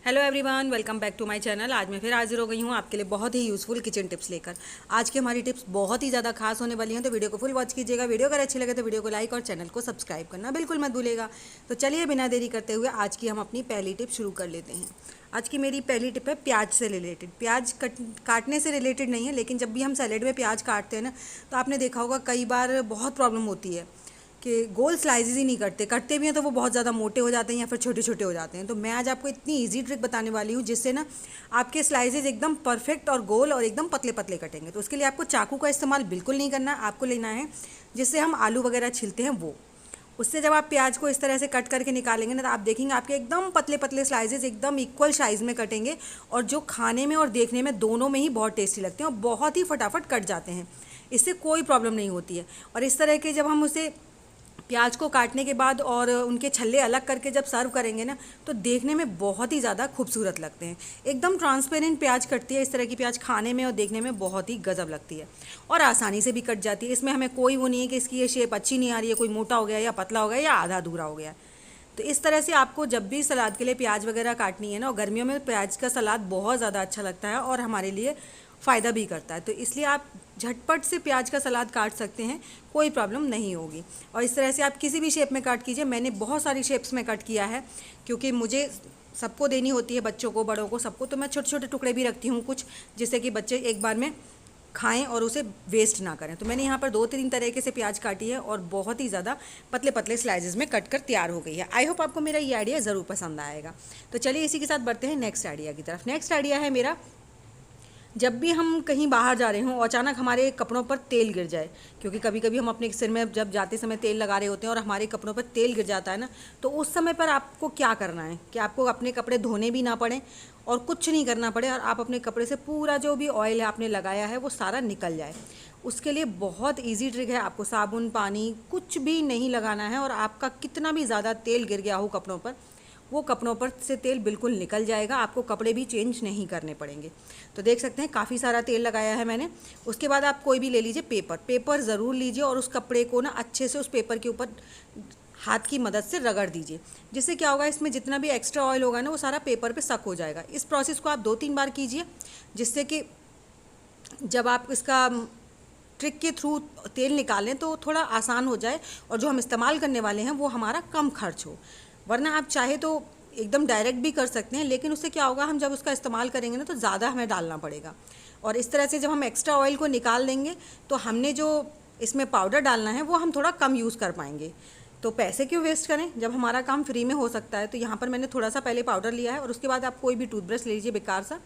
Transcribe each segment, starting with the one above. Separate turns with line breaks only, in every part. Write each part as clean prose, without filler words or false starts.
Hello everyone, welcome back to my channel. आज मैं फिर हाजिर हो गई हूँ आपके लिए बहुत ही यूज़फुल किचन टिप्स लेकर। आज की हमारी टिप्स बहुत ही ज़्यादा खास होने वाली हैं, तो वीडियो को फुल वॉच कीजिएगा। वीडियो अगर अच्छी लगे तो वीडियो को लाइक और चैनल को सब्सक्राइब करना बिल्कुल मत भूलिएगा। तो चलिए बिना देरी करते हुए आज की हम अपनी पहली टिप शुरू कर लेते हैं। आज की मेरी पहली टिप है प्याज से रिलेटेड। प्याज काटने से रिलेटेड नहीं है, लेकिन जब भी हम सैलेड में प्याज काटते हैं ना, तो आपने देखा होगा कई बार बहुत प्रॉब्लम होती है कि गोल स्लाइसेस ही नहीं करते भी हैं तो वो बहुत ज़्यादा मोटे हो जाते हैं या फिर छोटे छोटे हो जाते हैं। तो मैं आज आपको इतनी इजी ट्रिक बताने वाली हूँ जिससे ना आपके स्लाइसेस एकदम परफेक्ट और गोल और एकदम पतले पतले कटेंगे। तो उसके लिए आपको चाकू का इस्तेमाल बिल्कुल नहीं करना, आपको लेना है जिससे हम आलू वगैरह छीलते हैं वो। उससे जब आप प्याज को इस तरह से कट करके निकालेंगे ना, तो आप देखेंगे आपके एकदम पतले पतले स्लाइसेस एकदम इक्वल साइज़ में कटेंगे, और जो खाने में और देखने में दोनों में ही बहुत टेस्टी लगते हैं और बहुत ही फटाफट कट जाते हैं। इससे कोई प्रॉब्लम नहीं होती है। और इस तरह के जब हम उसे प्याज को काटने के बाद और उनके छल्ले अलग करके जब सर्व करेंगे ना, तो देखने में बहुत ही ज़्यादा खूबसूरत लगते हैं। एकदम ट्रांसपेरेंट प्याज कटती है। इस तरह की प्याज खाने में और देखने में बहुत ही गजब लगती है और आसानी से भी कट जाती है। इसमें हमें कोई वो नहीं है कि इसकी ये शेप अच्छी नहीं आ रही है, कोई मोटा हो गया या पतला हो गया या आधा अधूरा हो गया। तो इस तरह से आपको जब भी सलाद के लिए प्याज वगैरह काटनी है ना, और गर्मियों में प्याज का सलाद बहुत ज़्यादा अच्छा लगता है और हमारे लिए फ़ायदा भी करता है, तो इसलिए आप झटपट से प्याज का सलाद काट सकते हैं, कोई प्रॉब्लम नहीं होगी। और इस तरह से आप किसी भी शेप में काट कीजिए। मैंने बहुत सारी शेप्स में कट किया है क्योंकि मुझे सबको देनी होती है, बच्चों को, बड़ों को, सबको। तो मैं छोटे छोटे टुकड़े भी रखती हूँ कुछ, जिससे कि बच्चे एक बार में खाएं और उसे वेस्ट ना करें। तो मैंने यहाँ पर 2-3 तरीके से प्याज काटी है और बहुत ही ज़्यादा पतले पतले स्लाइसेस में कट कर तैयार हो गई है। आई होप आपको मेरा ये आइडिया ज़रूर पसंद आएगा। तो चलिए इसी के साथ बढ़ते हैं नेक्स्ट आइडिया की तरफ। नेक्स्ट आइडिया है मेरा, जब भी हम कहीं बाहर जा रहे हों और अचानक हमारे कपड़ों पर तेल गिर जाए, क्योंकि कभी कभी हम अपने सिर में जब जाते समय तेल लगा रहे होते हैं और हमारे कपड़ों पर तेल गिर जाता है ना, तो उस समय पर आपको क्या करना है कि आपको अपने कपड़े धोने भी ना पड़े और कुछ नहीं करना पड़े, और आप अपने कपड़े से पूरा जो भी ऑयल है आपने लगाया है वो सारा निकल जाए। उसके लिए बहुत ईजी ट्रिक है। आपको साबुन पानी कुछ भी नहीं लगाना है, और आपका कितना भी ज़्यादा तेल गिर गया हो कपड़ों पर, वो कपड़ों पर से तेल बिल्कुल निकल जाएगा। आपको कपड़े भी चेंज नहीं करने पड़ेंगे। तो देख सकते हैं काफ़ी सारा तेल लगाया है मैंने। उसके बाद आप कोई भी ले लीजिए, पेपर ज़रूर लीजिए, और उस कपड़े को ना अच्छे से उस पेपर के ऊपर हाथ की मदद से रगड़ दीजिए। जिससे क्या होगा, इसमें जितना भी एक्स्ट्रा ऑयल होगा ना, वो सारा पेपर पे सक हो जाएगा। इस प्रोसेस को आप 2-3 बार कीजिए, जिससे कि जब आप इसका ट्रिक के थ्रू तेल निकालें तो थोड़ा आसान हो जाए, और जो हम इस्तेमाल करने वाले हैं वो हमारा कम खर्च हो। वरना आप चाहे तो एकदम डायरेक्ट भी कर सकते हैं, लेकिन उससे क्या होगा, हम जब उसका इस्तेमाल करेंगे ना तो ज़्यादा हमें डालना पड़ेगा। और इस तरह से जब हम एक्स्ट्रा ऑयल को निकाल देंगे तो हमने जो इसमें पाउडर डालना है वो हम थोड़ा कम यूज़ कर पाएंगे। तो पैसे क्यों वेस्ट करें जब हमारा काम फ्री में हो सकता है। तो यहाँ पर मैंने थोड़ा सा पहले पाउडर लिया है, और उसके बाद आप कोई भी टूथब्रश ले लीजिए बेकार सा,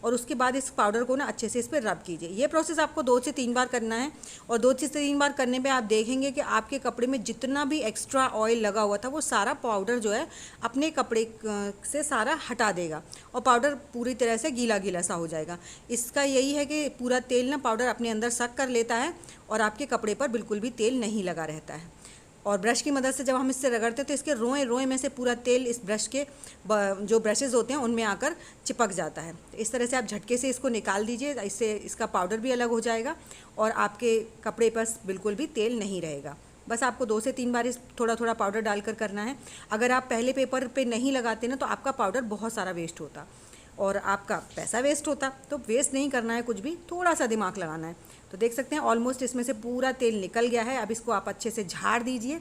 और उसके बाद इस पाउडर को ना अच्छे से इस पर रब कीजिए। ये प्रोसेस आपको 2 से 3 बार करना है, और 2 से 3 बार करने पे आप देखेंगे कि आपके कपड़े में जितना भी एक्स्ट्रा ऑयल लगा हुआ था वो सारा पाउडर जो है अपने कपड़े से सारा हटा देगा, और पाउडर पूरी तरह से गीला गीला सा हो जाएगा। इसका यही है कि पूरा तेल ना पाउडर अपने अंदर सक कर लेता है, और आपके कपड़े पर बिल्कुल भी तेल नहीं लगा रहता है। और ब्रश की मदद से जब हम इससे रगड़ते हैं तो इसके रोए रोए में से पूरा तेल इस ब्रश के जो ब्रशेज़ होते हैं उनमें आकर चिपक जाता है। तो इस तरह से आप झटके से इसको निकाल दीजिए, इससे इसका पाउडर भी अलग हो जाएगा और आपके कपड़े पर बिल्कुल भी तेल नहीं रहेगा। बस आपको 2 से 3 बार इस थोड़ा थोड़ा पाउडर डालकर करना है। अगर आप पहले पेपर पे नहीं लगाते ना, तो आपका पाउडर बहुत सारा वेस्ट होता और आपका पैसा वेस्ट होता। तो वेस्ट नहीं करना है कुछ भी, थोड़ा सा दिमाग लगाना है। तो देख सकते हैं ऑलमोस्ट इसमें से पूरा तेल निकल गया है। अब इसको आप अच्छे से झाड़ दीजिए,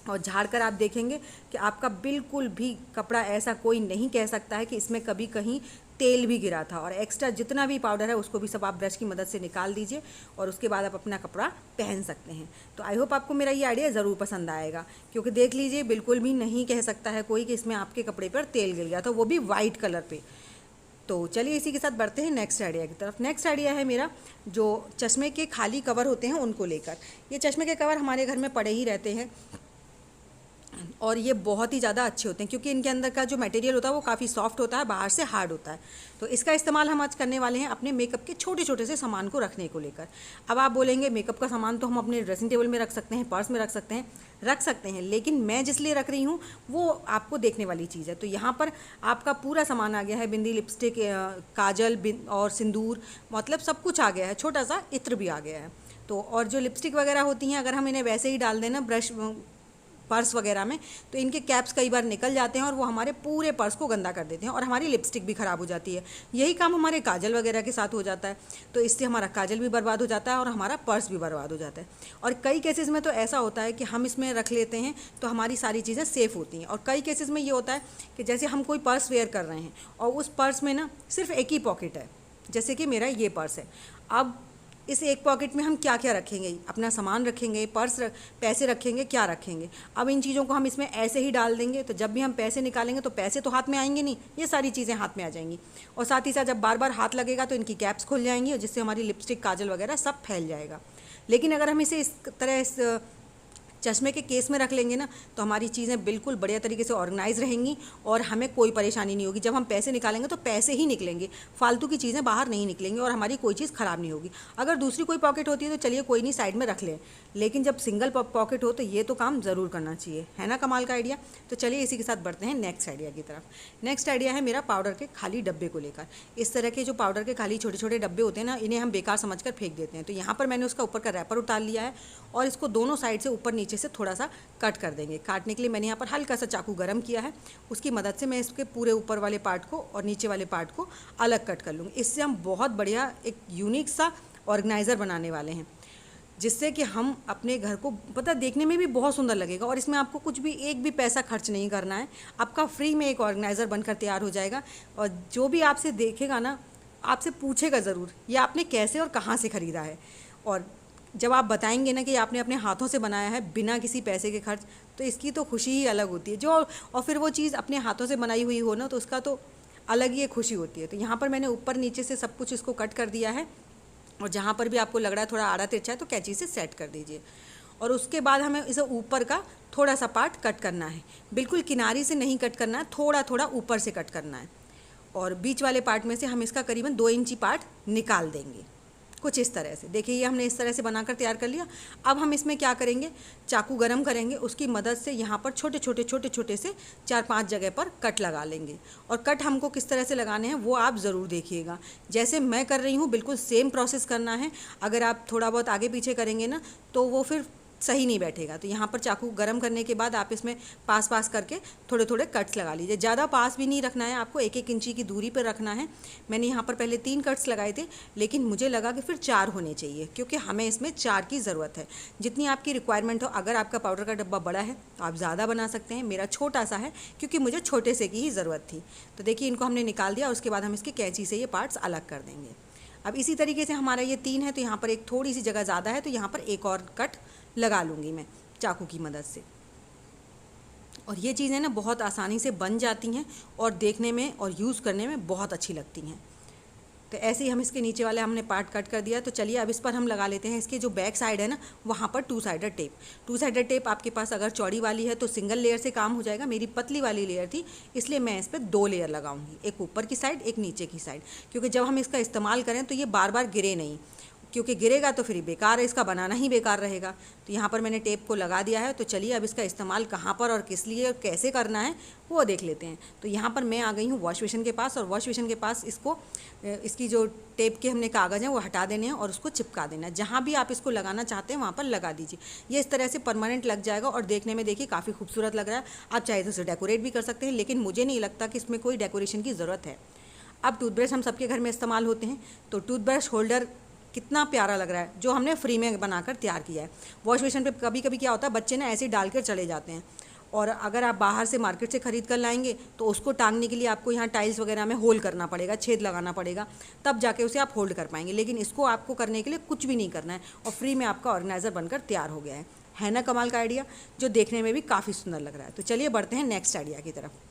और झाड़ कर आप देखेंगे कि आपका बिल्कुल भी कपड़ा ऐसा कोई नहीं कह सकता है कि इसमें कभी कहीं तेल भी गिरा था। और एक्स्ट्रा जितना भी पाउडर है उसको भी सब आप ब्रश की मदद से निकाल दीजिए, और उसके बाद आप अपना कपड़ा पहन सकते हैं। तो आई होप आपको मेरा ये आइडिया ज़रूर पसंद आएगा, क्योंकि देख लीजिए बिल्कुल भी नहीं कह सकता है कोई कि इसमें आपके कपड़े पर तेल गिर गया था, वो भी वाइट कलर पे। तो चलिए इसी के साथ बढ़ते हैं नेक्स्ट आइडिया की तरफ। नेक्स्ट आइडिया है मेरा, जो चश्मे के खाली कवर होते हैं उनको लेकर। ये चश्मे के कवर हमारे घर में पड़े ही रहते हैं, और ये बहुत ही ज़्यादा अच्छे होते हैं क्योंकि इनके अंदर का जो मटेरियल होता है वो काफ़ी सॉफ्ट होता है, बाहर से हार्ड होता है। तो इसका इस्तेमाल हम आज करने वाले हैं अपने मेकअप के छोटे छोटे से सामान को रखने को लेकर। अब आप बोलेंगे मेकअप का सामान तो हम अपने ड्रेसिंग टेबल में रख सकते हैं, पर्स में रख सकते हैं, लेकिन मैं जिस लिए रख रही हूँ वो आपको देखने वाली चीज़ है। तो यहाँ पर आपका पूरा सामान आ गया है, बिंदी, लिपस्टिक, काजल और सिंदूर, मतलब सब कुछ आ गया है, छोटा सा इत्र भी आ गया है। तो और जो लिपस्टिक वगैरह होती हैं, अगर हम इन्हें वैसे ही डाल दें ना ब्रश पर्स वगैरह में, तो इनके कैप्स कई बार निकल जाते हैं और वो हमारे पूरे पर्स को गंदा कर देते हैं और हमारी लिपस्टिक भी ख़राब हो जाती है। यही काम हमारे काजल वगैरह के साथ हो जाता है, तो इससे हमारा काजल भी बर्बाद हो जाता है और हमारा पर्स भी बर्बाद हो जाता है। और कई केसेस में तो ऐसा होता है कि हम इसमें रख लेते हैं तो हमारी सारी चीज़ें सेफ़ होती हैं, और कई केसेस में ये होता है कि जैसे हम कोई पर्स वेयर कर रहे हैं और उस पर्स में ना सिर्फ एक ही पॉकेट है, जैसे कि मेरा ये पर्स है। अब इस एक पॉकेट में हम क्या क्या रखेंगे, अपना सामान रखेंगे, पैसे रखेंगे, क्या रखेंगे। अब इन चीज़ों को हम इसमें ऐसे ही डाल देंगे तो जब भी हम पैसे निकालेंगे तो पैसे तो हाथ में आएंगे नहीं, ये सारी चीज़ें हाथ में आ जाएंगी। और साथ ही साथ जब बार बार हाथ लगेगा तो इनकी कैप्स खुल जाएंगी और जिससे हमारी लिपस्टिक, काजल वगैरह सब फैल जाएगा। लेकिन अगर हम इसे इस तरह इस चश्मे के केस में रख लेंगे ना तो हमारी चीज़ें बिल्कुल बढ़िया तरीके से ऑर्गेनाइज रहेंगी और हमें कोई परेशानी नहीं होगी। जब हम पैसे निकालेंगे तो पैसे ही निकलेंगे, फालतू की चीज़ें बाहर नहीं निकलेंगी और हमारी कोई चीज़ ख़राब नहीं होगी। अगर दूसरी कोई पॉकेट होती है तो चलिए कोई नहीं, साइड में रख लें, लेकिन जब सिंगल पॉकेट हो तो ये तो काम ज़रूर करना चाहिए, है ना कमाल का आइडिया। तो चलिए इसी के साथ बढ़ते हैं नेक्स्ट आइडिया की तरफ। नेक्स्ट आइडिया है मेरा पाउडर के खाली डब्बे को लेकर। इस तरह के जो पाउडर के खाली छोटे छोटे डब्बे होते हैं ना, इन्हें हम बेकार समझकर फेंक देते हैं। तो यहाँ पर मैंने उसका ऊपर का रैपर उतार लिया है और इसको दोनों साइड से ऊपर नीचे से थोड़ा सा कट कर देंगे। काटने के लिए मैंने यहाँ पर हल्का सा चाकू गरम किया है, उसकी मदद से मैं इसके पूरे ऊपर वाले पार्ट को और नीचे वाले पार्ट को अलग कट कर लूँगी। इससे हम बहुत बढ़िया एक यूनिक सा ऑर्गेनाइज़र बनाने वाले हैं, जिससे कि हम अपने घर को पता देखने में भी बहुत सुंदर लगेगा और इसमें आपको कुछ भी एक भी पैसा खर्च नहीं करना है। आपका फ्री में एक ऑर्गेनाइज़र बनकर तैयार हो जाएगा और जो भी आपसे देखेगा ना आपसे पूछेगा ज़रूर ये आपने कैसे और कहाँ से ख़रीदा है। और जब आप बताएंगे ना कि आपने अपने हाथों से बनाया है बिना किसी पैसे के खर्च, तो इसकी तो खुशी ही अलग होती है। जो और फिर वो चीज़ अपने हाथों से बनाई हुई हो ना तो उसका तो अलग ही एक खुशी होती है। तो यहाँ पर मैंने ऊपर नीचे से सब कुछ इसको कट कर दिया है और जहाँ पर भी आपको लग रहा है थोड़ा आड़ा तिरछा है तो कैंची से सेट कर दीजिए। और उसके बाद हमें इसे ऊपर का थोड़ा सा पार्ट कट करना है, बिल्कुल किनारी से नहीं कट करना है, थोड़ा थोड़ा ऊपर से कट करना है। और बीच वाले पार्ट में से हम इसका करीबन 2 इंची पार्ट निकाल देंगे, कुछ इस तरह से। देखिए ये हमने इस तरह से बनाकर तैयार कर लिया। अब हम इसमें क्या करेंगे, चाकू गरम करेंगे, उसकी मदद से यहाँ पर छोटे छोटे से 4-5 जगह पर कट लगा लेंगे। और कट हमको किस तरह से लगाने हैं वो आप ज़रूर देखिएगा, जैसे मैं कर रही हूँ बिल्कुल सेम प्रोसेस करना है। अगर आप थोड़ा बहुत आगे पीछे करेंगे ना तो वो फिर सही नहीं बैठेगा। तो यहाँ पर चाकू गरम करने के बाद आप इसमें पास करके थोड़े थोड़े कट्स लगा लीजिए। ज़्यादा पास भी नहीं रखना है, आपको 1-1 इंची की दूरी पर रखना है। मैंने यहाँ पर पहले 3 कट्स लगाए थे, लेकिन मुझे लगा कि फिर 4 होने चाहिए क्योंकि हमें इसमें 4 की ज़रूरत है, जितनी आपकी रिक्वायरमेंट हो। अगर आपका पाउडर का डब्बा बड़ा है तो आप ज़्यादा बना सकते हैं, मेरा छोटा सा है क्योंकि मुझे छोटे से की ही ज़रूरत थी। तो देखिए इनको हमने निकाल दिया और उसके बाद हम इसकी कैंची से ये पार्ट्स अलग कर देंगे। अब इसी तरीके से हमारा ये 3 है तो यहाँ पर एक थोड़ी सी जगह ज़्यादा है तो यहाँ पर एक और कट लगा लूँगी मैं चाकू की मदद से। और ये चीज़ें ना बहुत आसानी से बन जाती हैं और देखने में और यूज़ करने में बहुत अच्छी लगती हैं। तो ऐसे ही हम इसके नीचे वाले हमने पार्ट कट कर दिया। तो चलिए अब इस पर हम लगा लेते हैं इसके जो बैक साइड है ना वहाँ पर 2 साइडेड टेप। 2 साइडेड टेप आपके पास अगर चौड़ी वाली है तो सिंगल लेयर से काम हो जाएगा। मेरी पतली वाली लेयर थी इसलिए मैं इस पर 2 लेयर लगाऊंगी, एक ऊपर की साइड एक नीचे की साइड, क्योंकि जब हम इसका इस्तेमाल करें तो ये बार बार गिरे नहीं, क्योंकि गिरेगा तो फिर बेकार है, इसका बनाना ही बेकार रहेगा। तो यहाँ पर मैंने टेप को लगा दिया है। तो चलिए अब इसका इस्तेमाल कहाँ पर और किस लिए और कैसे करना है वो देख लेते हैं। तो यहाँ पर मैं आ गई हूँ वॉश बेसिन के पास और वॉश बेसिन के पास इसकी जो टेप के हमने कागज़ हैं वो हटा देने हैं और उसको चिपका देना है। जहाँ भी आप इसको लगाना चाहते हैं वहाँ पर लगा दीजिए, ये इस तरह से परमानेंट लग जाएगा और देखने में देखिए काफ़ी खूबसूरत लग रहा है। आप चाहे तो इसे डेकोरेट भी कर सकते हैं, लेकिन मुझे नहीं लगता कि इसमें कोई डेकोरेशन की ज़रूरत है। अब टूथब्रश हम सबके घर में इस्तेमाल होते हैं, तो टूथब्रश होल्डर कितना प्यारा लग रहा है जो हमने फ्री में बनाकर तैयार किया है। वॉश बेसिन पे कभी कभी क्या होता है बच्चे ना ऐसे ही डाल कर चले जाते हैं, और अगर आप बाहर से मार्केट से ख़रीद कर लाएंगे तो उसको टांगने के लिए आपको यहाँ टाइल्स वगैरह में होल करना पड़ेगा, छेद लगाना पड़ेगा, तब जाके उसे आप होल्ड कर पाएंगे। लेकिन इसको आपको करने के लिए कुछ भी नहीं करना है और फ्री में आपका ऑर्गेनाइज़र बनकर तैयार हो गया है ना कमाल का आइडिया, जो देखने में भी काफ़ी सुंदर लग रहा है। तो चलिए बढ़ते हैं नेक्स्ट आइडिया की तरफ।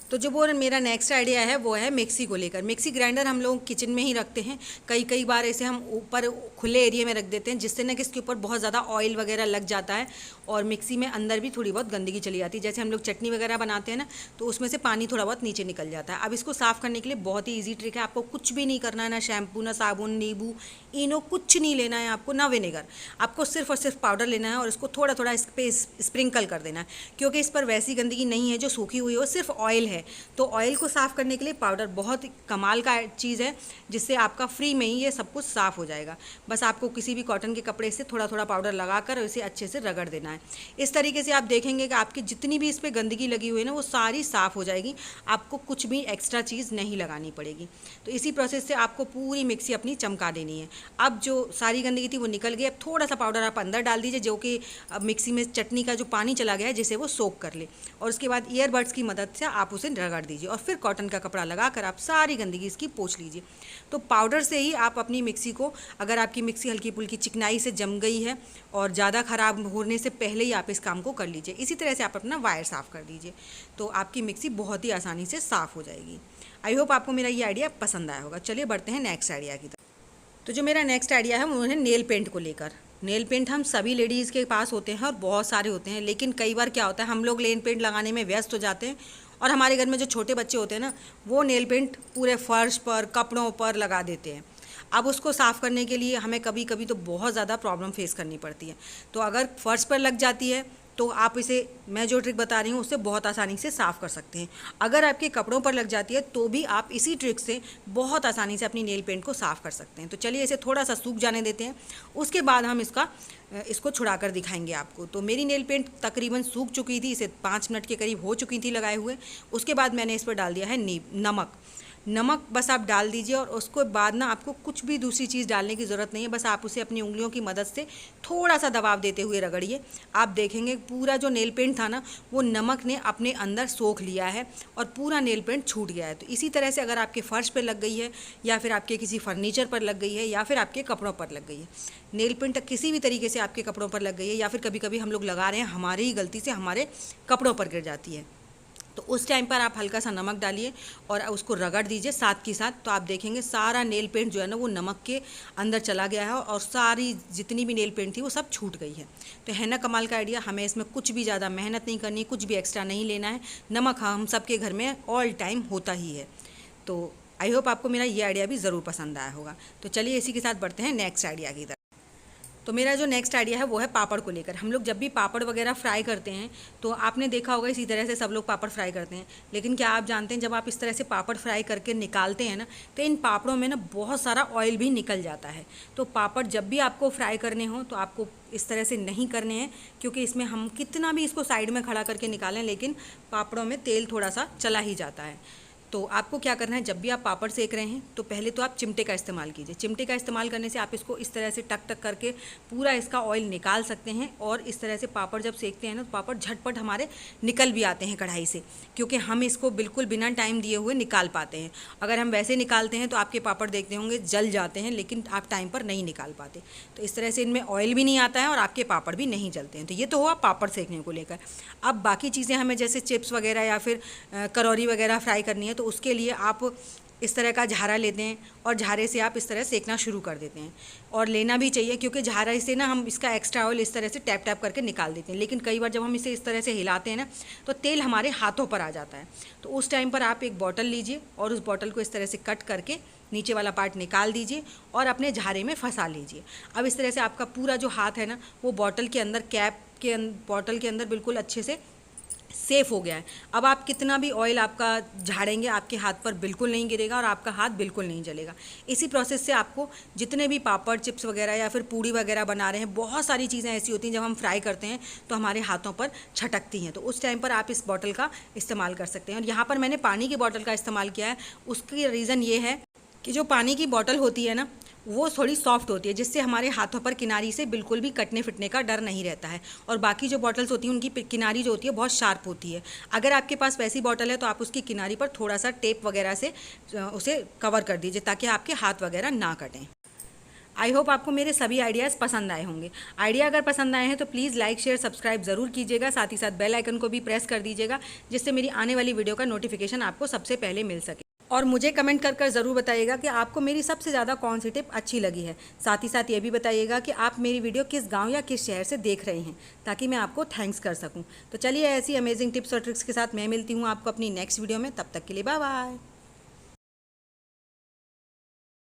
तो जो वो मेरा नेक्स्ट आइडिया है वो है मिक्सी को लेकर। मिक्सी ग्राइंडर हम लोग किचन में ही रखते हैं, कई बार ऐसे हम ऊपर खुले एरिया में रख देते हैं जिससे ना कि इसके ऊपर बहुत ज़्यादा ऑयल वगैरह लग जाता है और मिक्सी में अंदर भी थोड़ी बहुत गंदगी चली जाती है। जैसे हम लोग चटनी वगैरह बनाते हैं ना तो उसमें से पानी थोड़ा बहुत नीचे निकल जाता है। अब इसको साफ़ करने के लिए बहुत ही ईजी ट्रिक है, आपको कुछ भी नहीं करना है, ना शैम्पू ना साबुन नींबू इनो कुछ नहीं लेना है आपको, ना विनेगर, आपको सिर्फ और सिर्फ पाउडर लेना है और इसको थोड़ा थोड़ा इस पर स्प्रिंकल कर देना है, क्योंकि इस पर वैसी गंदगी नहीं है जो सूखी हुई हो, सिर्फ ऑयल है है। तो ऑयल को साफ़ करने के लिए पाउडर बहुत कमाल का चीज़ है, जिससे आपका फ्री में ही ये सब कुछ साफ़ हो जाएगा। बस आपको किसी भी कॉटन के कपड़े से थोड़ा थोड़ा पाउडर लगाकर इसे अच्छे से रगड़ देना है। इस तरीके से आप देखेंगे कि आपकी जितनी भी इस पर गंदगी लगी हुई है ना, वो सारी साफ़ हो जाएगी। आपको कुछ भी एक्स्ट्रा चीज़ नहीं लगानी पड़ेगी। तो इसी प्रोसेस से आपको पूरी मिक्सी अपनी चमका देनी है। अब जो सारी गंदगी थी वो निकल गई। अब थोड़ा सा पाउडर आप अंदर डाल दीजिए, जो कि अब मिक्सी में चटनी का जो पानी चला गया है जिसे वो सोक कर ले, और उसके बाद ईयरबड्स की मदद से आप उसे रगड़ दीजिए और फिर कॉटन का कपड़ा लगाकर आप सारी गंदगी इसकी पोंछ लीजिए। तो पाउडर से ही आप अपनी मिक्सी को, अगर आपकी मिक्सी हल्की फुल्की चिकनाई से जम गई है और ज़्यादा ख़राब होने से पहले ही आप इस काम को कर लीजिए। इसी तरह से आप अपना वायर साफ़ कर दीजिए, तो आपकी मिक्सी बहुत ही आसानी से साफ़ हो जाएगी। आई होप आपको मेरा ये आइडिया पसंद आया होगा। चलिए बढ़ते हैं नेक्स्ट आइडिया की तरफ। तो जो मेरा नेक्स्ट आइडिया है वो है नेल पेंट को लेकर। नेल पेंट हम सभी लेडीज़ के पास होते हैं और बहुत सारे होते हैं, लेकिन कई बार क्या होता है, हम लोग नेल पेंट लगाने में व्यस्त हो जाते हैं और हमारे घर में जो छोटे बच्चे होते हैं ना, वो नेल पेंट पूरे फर्श पर, कपड़ों पर लगा देते हैं। अब उसको साफ़ करने के लिए हमें कभी कभी तो बहुत ज़्यादा प्रॉब्लम फेस करनी पड़ती है। तो अगर फर्श पर लग जाती है तो आप इसे, मैं जो ट्रिक बता रही हूँ उससे बहुत आसानी से साफ़ कर सकते हैं। अगर आपके कपड़ों पर लग जाती है तो भी आप इसी ट्रिक से बहुत आसानी से अपनी नेल पेंट को साफ़ कर सकते हैं। तो चलिए इसे थोड़ा सा सूख जाने देते हैं, उसके बाद हम इसको छुड़ा कर दिखाएंगे आपको। तो मेरी नेल पेंट तकरीबन सूख चुकी थी, इसे 5 मिनट के करीब हो चुकी थी लगाए हुए। उसके बाद मैंने इस पर डाल दिया है नमक बस आप डाल दीजिए, और उसके बाद ना आपको कुछ भी दूसरी चीज़ डालने की ज़रूरत नहीं है। बस आप उसे अपनी उंगलियों की मदद से थोड़ा सा दबाव देते हुए रगड़िए। आप देखेंगे पूरा जो नेल पेंट था ना, वो नमक ने अपने अंदर सोख लिया है और पूरा नेल पेंट छूट गया है। तो इसी तरह से अगर आपके फ़र्श पर लग गई है, या फिर आपके किसी फर्नीचर पर लग गई है, या फिर आपके कपड़ों पर लग गई है, नेल पेंट किसी भी तरीके से आपके कपड़ों पर लग गई है, या फिर कभी कभी हम लोग लगा रहे हैं, हमारी ही गलती से हमारे कपड़ों पर गिर जाती है, तो उस टाइम पर आप हल्का सा नमक डालिए और उसको रगड़ दीजिए साथ के साथ। तो आप देखेंगे सारा नेल पेंट जो है ना, वो नमक के अंदर चला गया है और सारी जितनी भी नेल पेंट थी वो सब छूट गई है। तो है ना कमाल का आइडिया। हमें इसमें कुछ भी ज़्यादा मेहनत नहीं करनी, कुछ भी एक्स्ट्रा नहीं लेना है। नमक हम सबके घर में ऑल टाइम होता ही है। तो आई होप आपको मेरा ये आइडिया भी ज़रूर पसंद आया होगा। तो चलिए इसी के साथ बढ़ते हैं नेक्स्ट आइडिया की तरफ। तो मेरा जो नेक्स्ट आइडिया है वो है पापड़ को लेकर। हम लोग जब भी पापड़ वगैरह फ्राई करते हैं तो आपने देखा होगा इसी तरह से सब लोग पापड़ फ्राई करते हैं। लेकिन क्या आप जानते हैं, जब आप इस तरह से पापड़ फ्राई करके निकालते हैं ना, तो इन पापड़ों में ना बहुत सारा ऑयल भी निकल जाता है। तो पापड़ जब भी आपको फ्राई करने हो तो आपको इस तरह से नहीं करने हैं, क्योंकि इसमें हम कितना भी इसको साइड में खड़ा करके निकालें, लेकिन पापड़ों में तेल थोड़ा सा चला ही जाता है। तो आपको क्या करना है, जब भी आप पापड़ सेक रहे हैं तो पहले तो आप चिमटे का इस्तेमाल कीजिए। चिमटे का इस्तेमाल करने से आप इसको इस तरह से टक टक करके पूरा इसका ऑयल निकाल सकते हैं, और इस तरह से पापड़ जब सेकते हैं ना, तो पापड़ झटपट हमारे निकल भी आते हैं कढ़ाई से, क्योंकि हम इसको बिल्कुल बिना टाइम दिए हुए निकाल पाते हैं। अगर हम वैसे निकालते हैं तो आपके पापड़ देखते होंगे जल जाते हैं, लेकिन आप टाइम पर नहीं निकाल पाते। तो इस तरह से इनमें ऑयल भी नहीं आता है और आपके पापड़ भी नहीं जलते हैं। तो ये तो हुआ पापड़ सेकने को लेकर। अब बाकी चीज़ें हमें जैसे चिप्स वगैरह या फिर करौरी वगैरह फ्राई करनी है, तो उसके लिए आप इस तरह का झारा लेते हैं और झारे से आप इस तरह सेकना शुरू कर देते हैं। और लेना भी चाहिए, क्योंकि झारे से ना हम इसका एक्स्ट्रा ऑयल इस तरह से टैप टैप करके निकाल देते हैं। लेकिन कई बार जब हम इसे इस तरह से हिलाते हैं ना, तो तेल हमारे हाथों पर आ जाता है। तो उस टाइम पर आप एक बॉटल लीजिए और उस बॉटल को इस तरह से कट करके नीचे वाला पार्ट निकाल दीजिए और अपने झारे में फंसा लीजिए। अब इस तरह से आपका पूरा जो हाथ है ना, वो बॉटल के अंदर, बॉटल के अंदर बिल्कुल अच्छे से सेफ़ हो गया है। अब आप कितना भी ऑयल आपका झाड़ेंगे, आपके हाथ पर बिल्कुल नहीं गिरेगा और आपका हाथ बिल्कुल नहीं जलेगा। इसी प्रोसेस से आपको जितने भी पापड़, चिप्स वगैरह या फिर पूड़ी वगैरह बना रहे हैं, बहुत सारी चीज़ें ऐसी होती हैं जब हम फ्राई करते हैं तो हमारे हाथों पर छटकती हैं। तो उस टाइम पर आप इस बॉटल का इस्तेमाल कर सकते हैं। और यहाँ पर मैंने पानी की बॉटल का इस्तेमाल किया है। उसकी रीज़न ये है कि जो पानी की बॉटल होती है ना, वो थोड़ी सॉफ्ट होती है, जिससे हमारे हाथों पर किनारी से बिल्कुल भी कटने फिटने का डर नहीं रहता है। और बाकी जो बॉटल्स होती हैं उनकी किनारी जो होती है बहुत शार्प होती है। अगर आपके पास वैसी बॉटल है तो आप उसकी किनारी पर थोड़ा सा टेप वगैरह से उसे कवर कर दीजिए, ताकि आपके हाथ वगैरह ना कटें। आई होप आपको मेरे सभी आइडियाज़ पसंद आए होंगे। आइडिया अगर पसंद आए हैं तो प्लीज़ लाइक, शेयर, सब्सक्राइब ज़रूर कीजिएगा। साथ ही साथ बेल आइकन को भी प्रेस कर दीजिएगा, जिससे मेरी आने वाली वीडियो का नोटिफिकेशन आपको सबसे पहले मिल सके। और मुझे कमेंट कर कर ज़रूर बताइएगा कि आपको मेरी सबसे ज़्यादा कौन सी टिप अच्छी लगी है। साथ ही साथ ये भी बताइएगा कि आप मेरी वीडियो किस गांव या किस शहर से देख रहे हैं, ताकि मैं आपको थैंक्स कर सकूं। तो चलिए ऐसी अमेजिंग टिप्स और ट्रिक्स के साथ मैं मिलती हूँ आपको अपनी नेक्स्ट वीडियो में। तब तक के लिए बाय बाय।